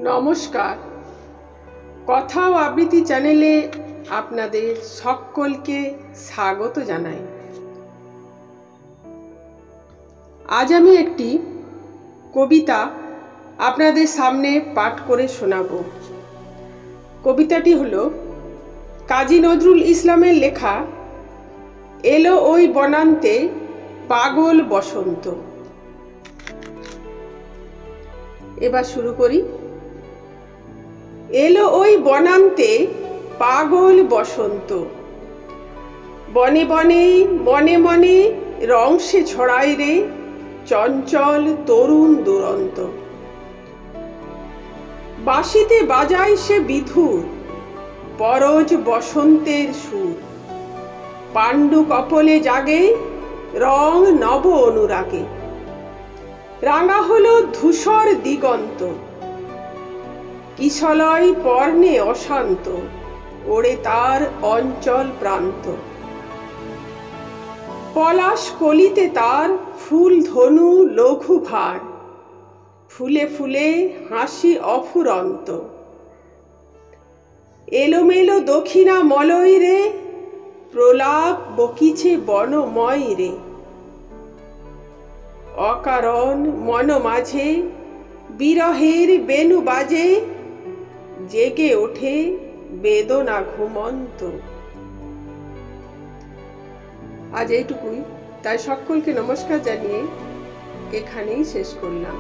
নমস্কার, কথা ও আবৃত্তি চ্যানেলে আপনাদের সকলকে স্বাগত জানাই। আজ আমি একটি কবিতা আপনাদের সামনে পাঠ করে শোনাব। কবিতাটি হলো কাজী নজরুল ইসলামের লেখা এলো ওই বনান্তে পাগল বসন্ত। এবার শুরু করি। এলো ওই বনান্তে পাগল বসন্ত, বনে বনে মনে মনে রং সে ছড়ায় রে চঞ্চল তরুণ দুরন্ত। বাঁশিতে বাজায় সে বিধুর পরজ বসন্তের সুর, পাণ্ডু কপলে জাগে রং নব অনুরাগে। রাঙা হলো ধূসর দিগন্ত, কিশলয় পর্ণে অশান্ত ওড়ে তার অঞ্চল প্রান্ত। পলাশ কলিতে তার ফুল ধনু লঘু ভার, ফুলে ফুলে হাসি অফুরন্ত। এলোমেলো দক্ষিণা মলয় রে প্রলাপ বকিছে বনময় রে। অকারণ মন মাঝে বিরহের বেণু বাজে, জেগে ওঠে বেদনা ঘুমন্ত। আজ এইটুকুই, তাই সকলকে নমস্কার জানিয়ে এখানেই শেষ করলাম।